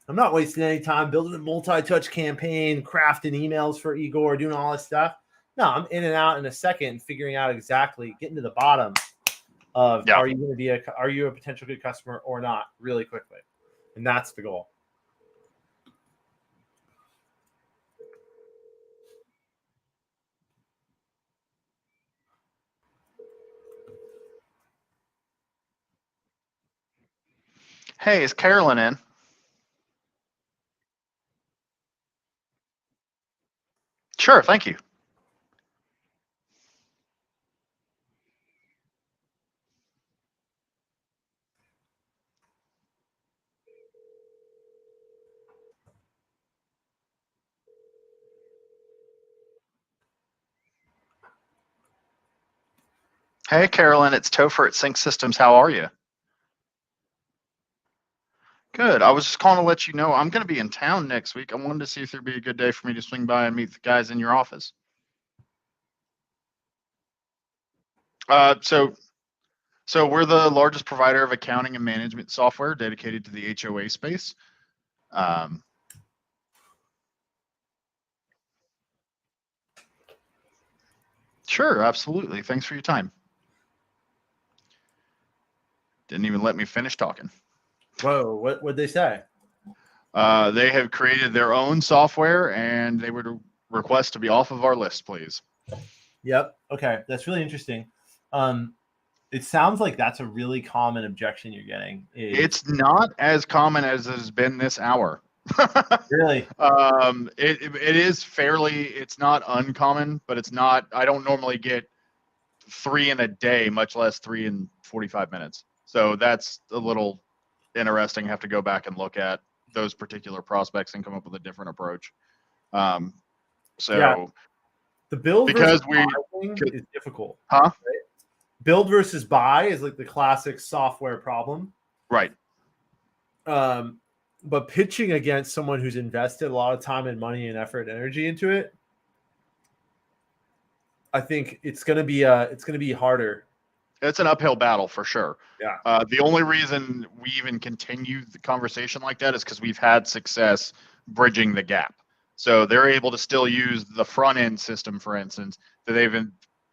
I'm not wasting any time building a multi-touch campaign, crafting emails for Igor, doing all this stuff. No, I'm in and out in a second, figuring out exactly, getting to the bottom of are you a potential good customer or not really quickly. And that's the goal. Hey, is Carolyn in? Sure, thank you. Hey, Carolyn, it's Topher at Sync Systems. How are you? Good. I was just calling to let you know I'm going to be in town next week. I wanted to see if there'd be a good day for me to swing by and meet the guys in your office. So we're the largest provider of accounting and management software dedicated to the HOA space. Sure, absolutely. Thanks for your time. Didn't even let me finish talking. Whoa, what'd they say? They have created their own software, and they would request to be off of our list, please. Yep. Okay, that's really interesting. It sounds like that's a really common objection you're getting. It's not as common as it has been this hour. Really? It is fairly, it's not uncommon, but it's not, I don't normally get 3 in a day, much less 3 in 45 minutes. So that's a little interesting. Have to go back and look at those particular prospects and come up with a different approach. The build versus buy thing is difficult. Huh? Right? Build versus buy is like the classic software problem. Right. But pitching against someone who's invested a lot of time and money and effort and energy into it, I think it's going to be harder. It's an uphill battle for sure. Yeah. The only reason we even continue the conversation like that is because we've had success bridging the gap. So they're able to still use the front end system, for instance, that they've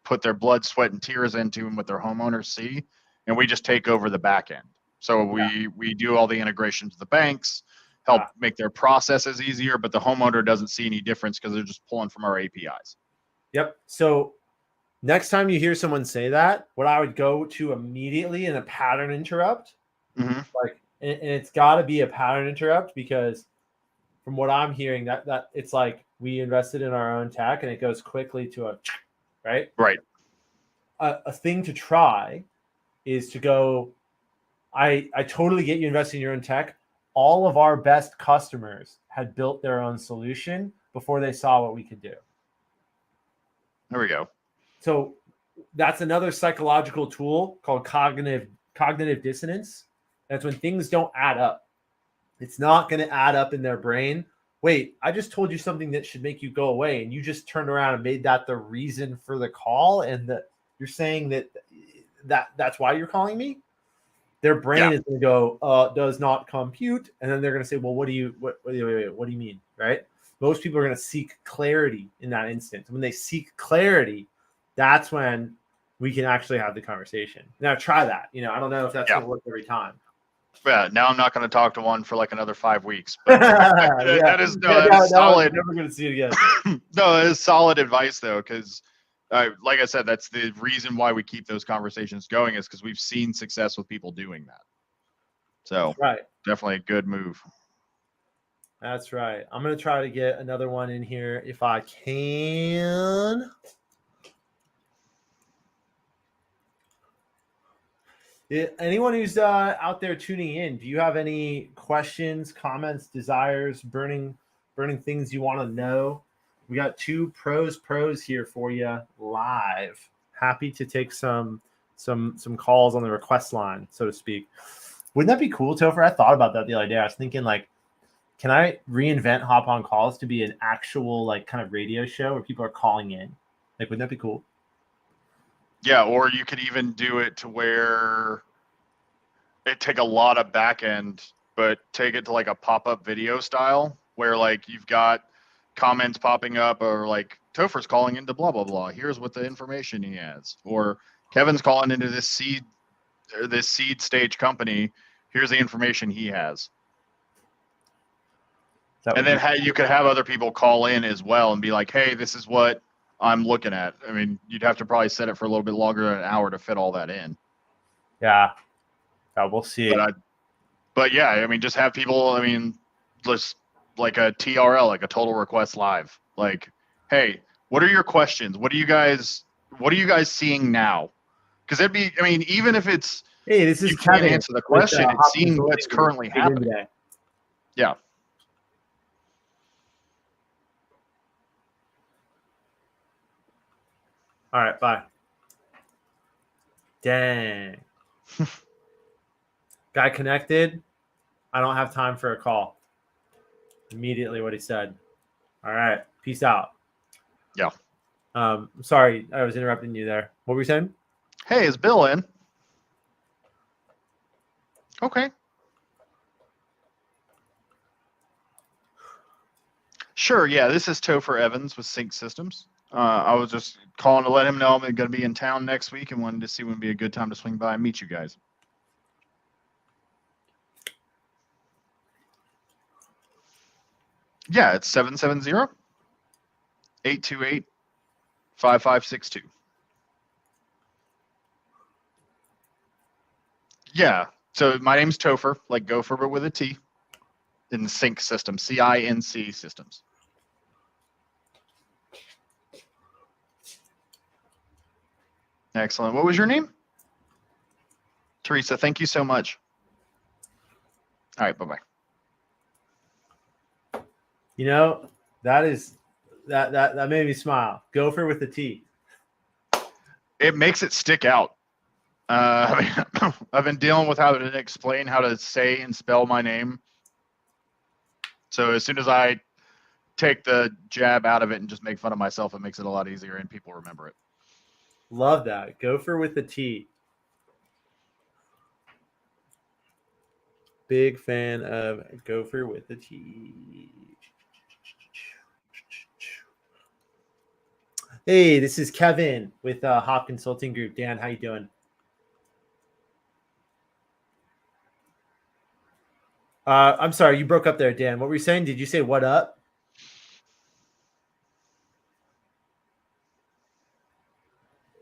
put their blood, sweat, and tears into and what their homeowners see, and we just take over the back end. So we do all the integrations to the banks, help make their processes easier, but the homeowner doesn't see any difference because they're just pulling from our APIs. Yep. So next time you hear someone say that, what I would go to immediately in a pattern interrupt, and it's got to be a pattern interrupt, because from what I'm hearing, that it's like we invested in our own tech and it goes quickly to a right. A thing to try is to go, I totally get you investing in your own tech. All of our best customers had built their own solution before they saw what we could do. There we go. So that's another psychological tool called cognitive dissonance. That's when things don't add up. It's not going to add up in their brain. Wait, I just told you something that should make you go away, and you just turned around and made that the reason for the call, and that you're saying that's why you're calling me. Their brain is going to go, does not compute, and then they're going to say, well, what do you mean, right? Most people are going to seek clarity in that instance. When they seek clarity, that's when we can actually have the conversation. Now try that. I don't know if that's going to work every time. Yeah, now I'm not going to talk to one for like another 5 weeks. But that is solid. Never going to see it again. No, it is solid advice though, because like I said, that's the reason why we keep those conversations going, is because we've seen success with people doing that. So definitely a good move. That's right. I'm going to try to get another one in here if I can. Anyone who's out there tuning in, do you have any questions, comments, desires, burning things you want to know? We got 2 pros here for you live. Happy to take some calls on the request line, so to speak. Wouldn't that be cool, Topher? I thought about that the other day. I was thinking, like, can I reinvent Hop on Calls to be an actual, like, kind of radio show where people are calling in? Like, wouldn't that be cool? Yeah, or you could even do it to where it take a lot of back end, but take it to like a pop-up video style where like you've got comments popping up, or like Topher's calling into blah, blah, blah. Here's what the information he has. Or Kevin's calling into this seed stage company. Here's the information he has. And then you could have other people call in as well and be like, hey, this is what I'm looking at. I mean, you'd have to probably set it for a little bit longer than an hour to fit all that in. Yeah. We'll see. But yeah, I mean, just have people, I mean, just like a TRL, like a total request live. Like, hey, what are your questions? What are you guys seeing now? Because it'd be, I mean, even if it's, hey, this is you can't answer the question, it's seeing what's currently happening. Today. Yeah. All right, bye. Dang. Guy connected. I don't have time for a call. Immediately what he said. All right. Peace out. Yeah. Sorry, I was interrupting you there. What were you saying? Hey, is Bill in? Okay. Sure, yeah. This is Topher Evans with Sync Systems. I was just calling to let him know I'm going to be in town next week and wanted to see when would be a good time to swing by and meet you guys. Yeah, it's 770-828-5562. Yeah, so my name's Topher, like Gopher, but with a T, in Sync Systems, CINC Systems. Excellent. What was your name? Teresa, thank you so much. All right, bye-bye. You know, that made me smile. Gopher with the T. It makes it stick out. I've been dealing with how to explain how to say and spell my name. So as soon as I take the jab out of it and just make fun of myself, it makes it a lot easier and people remember it. Love that. Gopher with the T. Big fan of Gopher with the T. Hey, this is Kevin with Hopp Consulting Group. Dan, how you doing? I'm sorry, you broke up there, Dan. What were you saying? Did you say what up?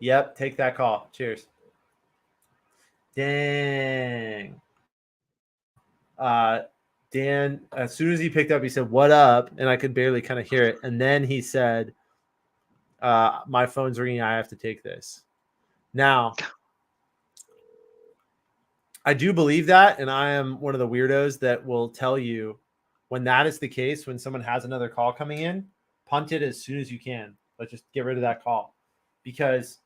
Yep, take that call. Cheers. Dang. Dan, as soon as he picked up, he said, "What up?" And I could barely kind of hear it. And then he said, "My phone's ringing. I have to take this." Now, I do believe that, and I am one of the weirdos that will tell you when that is the case, when someone has another call coming in, punt it as soon as you can. Let's just get rid of that call. Because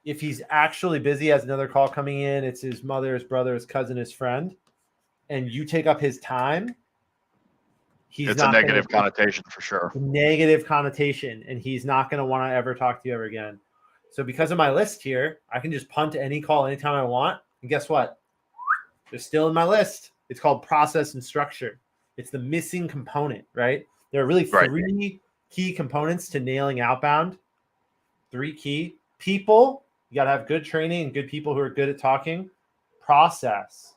if he's actually busy, has another call coming in, it's his mother, his brother, his cousin, his friend, and you take up his time, it's a negative connotation for sure. Negative connotation, and he's not going to want to ever talk to you ever again. So because of my list here, I can just punt any call anytime I want. And guess what? They're still in my list. It's called process and structure. It's the missing component, right? There are really three key components to nailing outbound. Three key. People, you got to have good training and good people who are good at talking. Process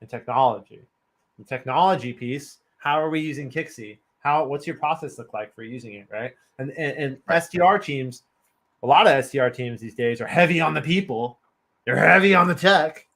and technology. The technology piece, how are we using Kixie? What's your process look like for using it, right? And SDR teams, a lot of SDR teams these days are heavy on the people. They're heavy on the tech.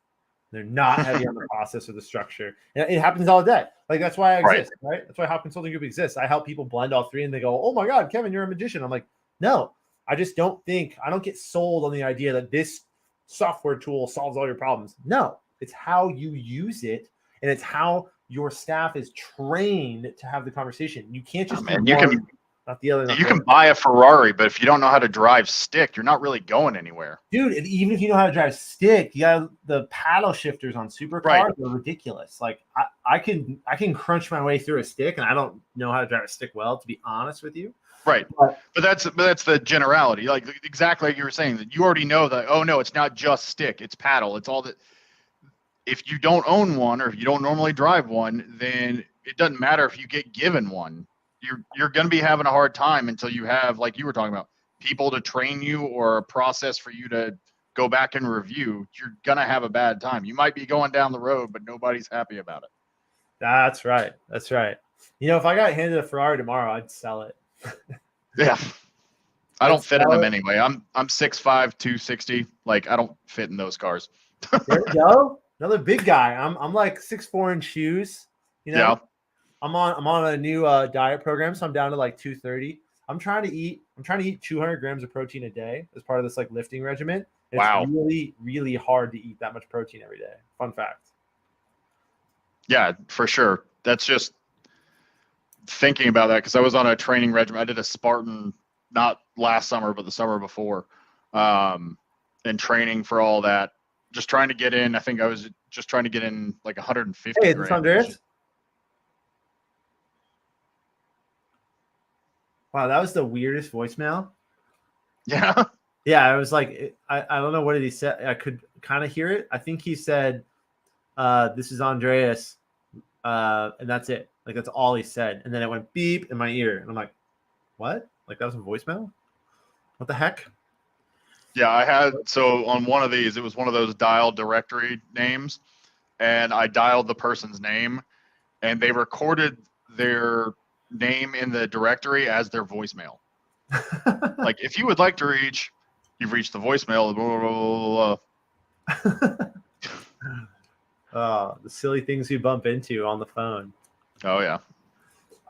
They're not heavy on the process or the structure. And it happens all day. Like, that's why I exist, right? That's why Hopp Consulting Group exists. I help people blend all three, and they go, "Oh my God, Kevin, you're a magician." I'm like, no, I just don't get sold on the idea that this software tool solves all your problems. No, it's how you use it, and it's how your staff is trained to have the conversation. You can't just not the other. You can buy a Ferrari, but if you don't know how to drive stick, you're not really going anywhere. Dude, and even if you know how to drive stick, you got the paddle shifters on supercars are ridiculous. Like, I can crunch my way through a stick, and I don't know how to drive a stick well, to be honest with you. Right. But that's the generality. Like, exactly like you were saying, that you already know that, oh no, it's not just stick, it's paddle. It's all that. If you don't own one, or if you don't normally drive one, then it doesn't matter if you get given one. You're going to be having a hard time until you have, like you were talking about, people to train you or a process for you to go back and review. You're going to have a bad time. You might be going down the road, but nobody's happy about it. That's right. That's right. You know, if I got handed a Ferrari tomorrow, I'd sell it. Yeah. I don't fit in them anyway. I'm 6'5", 260. Like, I don't fit in those cars. There we go. Another big guy. I'm like 6'4" in shoes. You know, yeah. I'm on a new diet program, so I'm down to like 230. I'm trying to eat 200 grams of protein a day as part of this like lifting regimen. It's really, really hard to eat that much protein every day. Fun fact. Yeah, for sure. That's just thinking about that, because I was on a training regimen. I did a Spartan, not last summer, but the summer before, and training for all that. Just trying to get in. I think I was just trying to get in like 150 Hey, grams. Andreas? Wow, that was the weirdest voicemail. Yeah. Yeah, I was like, I don't know what did he say. I could kind of hear it. I think he said, "This is Andreas," and that's it. Like, that's all he said. And then it went beep in my ear, and I'm like, "What? Like, that was a voicemail? What the heck?" Yeah, I had, so on one of these, it was one of those dial directory names, and I dialed the person's name, and they recorded their name in the directory as their voicemail. Like, if you would like to reach, you've reached the voicemail. Blah, blah, blah, blah. Oh, the silly things we bump into on the phone. Oh yeah.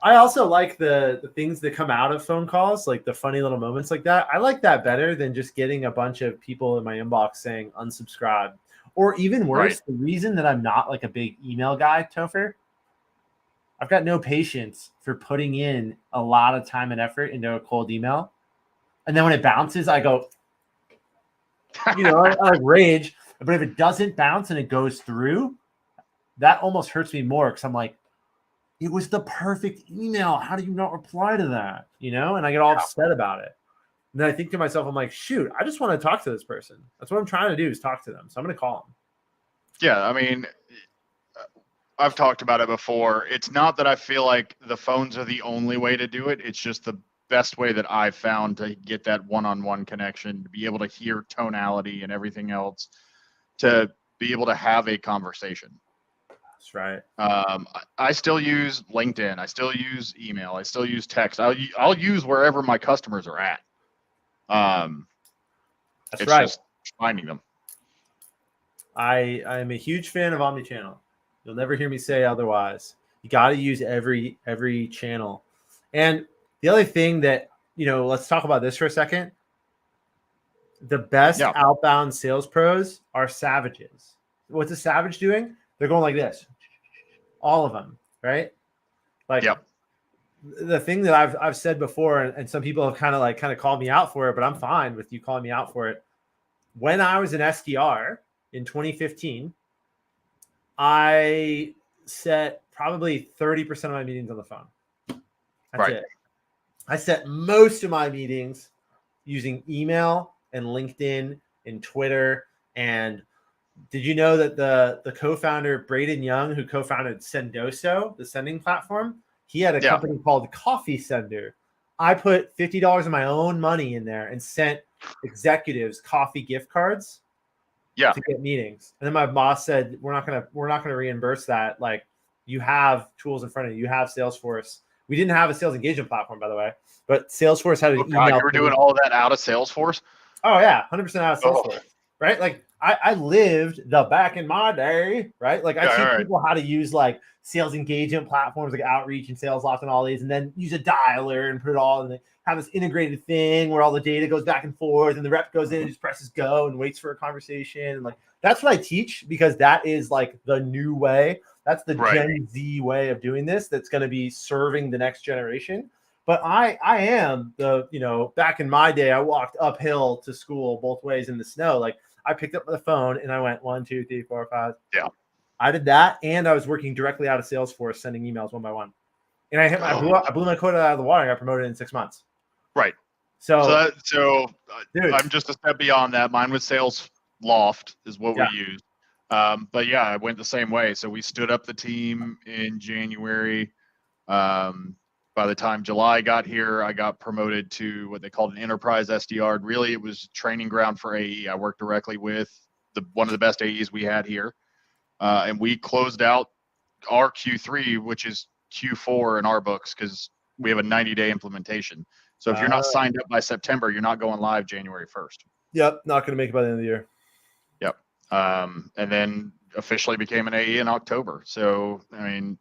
I also like the things that come out of phone calls, like the funny little moments like that. I like that better than just getting a bunch of people in my inbox saying unsubscribe. Or even worse, the reason that I'm not like a big email guy, Topher, I've got no patience for putting in a lot of time and effort into a cold email. And then when it bounces, I go, I like rage. But if it doesn't bounce and it goes through, that almost hurts me more, because I'm like, it was the perfect email. How do you not reply to that? And I get all upset about it. And then I think to myself, I'm like, shoot, I just want to talk to this person. That's what I'm trying to do, is talk to them. So I'm going to call them. Yeah, I mean, I've talked about it before. It's not that I feel like the phones are the only way to do it. It's just the best way that I've found to get that one-on-one connection, to be able to hear tonality and everything else, to be able to have a conversation. That's right. I still use LinkedIn. I still use email. I still use text. I'll use wherever my customers are at. That's it's right. just finding them. I'm a huge fan of omnichannel. You'll never hear me say otherwise. You got to use every channel. And the other thing that, let's talk about this for a second. The best outbound sales pros are savages. What's a savage doing? They're going like this. All of them, right? Like the thing that I've said before, and some people have kind of called me out for it, but I'm fine with you calling me out for it. When I was an SDR in 2015, I set probably 30% of my meetings on the phone. That's it. I set most of my meetings using email and LinkedIn and Twitter. And did you know that the co-founder, Braden Young, who co-founded Sendoso, the sending platform, he had a company called Coffee Sender. I put $50 of my own money in there and sent executives coffee gift cards to get meetings. And then my boss said, we're not gonna reimburse that. Like, you have tools in front of you. You have Salesforce. We didn't have a sales engagement platform, by the way, but Salesforce had an email. You were doing all of that out of Salesforce? Oh yeah, 100% out of Salesforce, right? Like I lived the back in my day, right? Like I teach people how to use like sales engagement platforms like Outreach and SalesLoft and all these, and then use a dialer and put it all in. Have this integrated thing where all the data goes back and forth, and the rep goes in and just presses go and waits for a conversation. And like that's what I teach, because that is like the new way. That's the Gen Z way of doing this. That's going to be serving the next generation. But I am back in my day, I walked uphill to school both ways in the snow. Like I picked up the phone and I went 1, 2, 3, 4, 5. Yeah. I did that, and I was working directly out of Salesforce, sending emails one by one. And I blew my quota out of the water. I got promoted in 6 months. Right. So I'm just a step beyond that. Mine was SalesLoft is what we used. But yeah, I went the same way. So we stood up the team in January. By the time July got here, I got promoted to what they called an enterprise SDR. Really, it was training ground for AE. I worked directly with one of the best AEs we had here. And we closed out our Q3, which is Q4 in our books, because we have a 90-day implementation. So if you're not signed up by September, you're not going live January 1st. Yep, not going to make it by the end of the year. Yep. And then officially became an AE in October. So, I mean,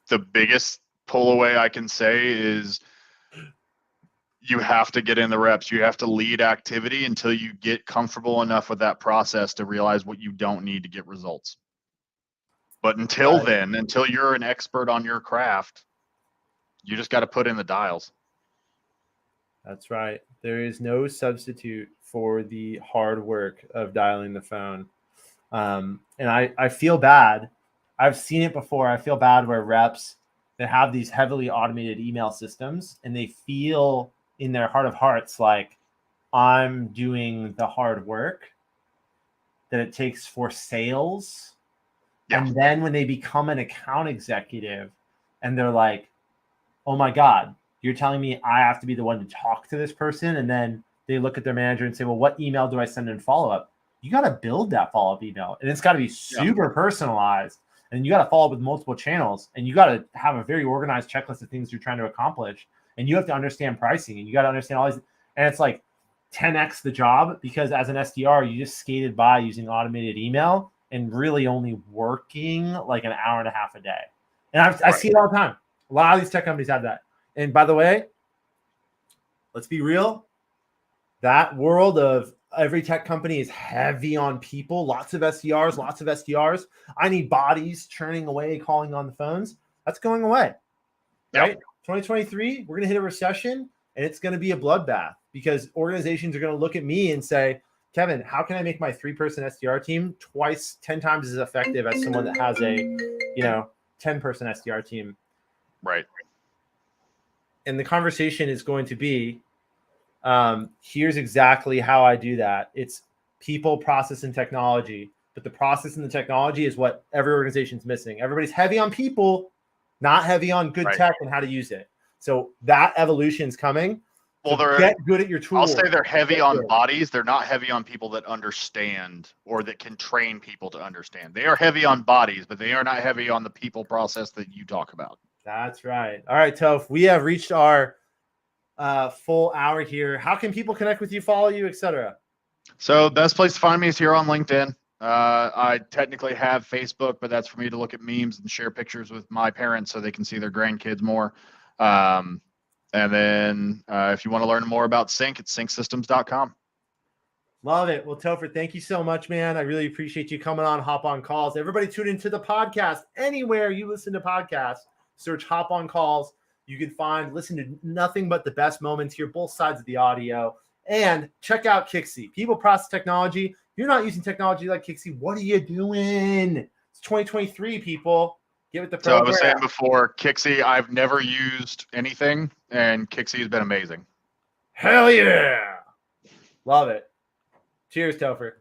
the biggest pull away I can say is you have to get in the reps. You have to lead activity until you get comfortable enough with that process to realize what you don't need to get results. But until then, until you're an expert on your craft, you just got to put in the dials. That's right. There is no substitute for the hard work of dialing the phone. And I feel bad. I've seen it before. I feel bad where reps that have these heavily automated email systems, and they feel in their heart of hearts like I'm doing the hard work that it takes for sales. Yeah. And then when they become an account executive and they're like, oh my God, you're telling me I have to be the one to talk to this person. And then they look at their manager and say, well, what email do I send in follow-up? You got to build that follow-up email, and it's got to be super personalized. And you got to follow up with multiple channels, and you got to have a very organized checklist of things you're trying to accomplish. And you have to understand pricing, and you got to understand all these. And it's like 10x the job, because as an SDR, you just skated by using automated email and really only working like an hour and a half a day. And I see it all the time. A lot of these tech companies have that. And by the way, let's be real. That world of every tech company is heavy on people. Lots of SDRs. I need bodies churning away, calling on the phones. That's going away, right? 2023, we're going to hit a recession, and it's going to be a bloodbath, because organizations are going to look at me and say, Kevin, how can I make my 3-person SDR team 10 times as effective as someone that has a, 10-person SDR team? Right. And the conversation is going to be, here's exactly how I do that. It's people, process, and technology. But the process and the technology is what every organization's missing. Everybody's heavy on people, not heavy on good tech and how to use it. So that evolution's coming. Well, So get good at your I'll tools. say they're heavy Get on good. bodies. They're not heavy on people that understand or that can train people to understand. They are heavy on bodies, but they are not heavy on the people process that you talk about. That's right. All right, Toph, we have reached our full hour here. How can people connect with you, follow you, etc.? So best place to find me is here on LinkedIn. I technically have Facebook, but that's for me to look at memes and share pictures with my parents so they can see their grandkids more. And then if you want to learn more about Sync, it's syncsystems.com. Love it. Well, Topher, thank you so much, man. I really appreciate you coming on Hop on Calls. Everybody tune into the podcast. Anywhere you listen to podcasts, search Hop on Calls. You can listen to nothing but the best moments, hear both sides of the audio, and check out Kixie. People process technology. If you're not using technology like Kixie, what are you doing? It's 2023, people. Get with the program. So I was saying before, Kixie, I've never used anything, and Kixie has been amazing. Hell yeah. Love it. Cheers, Topher.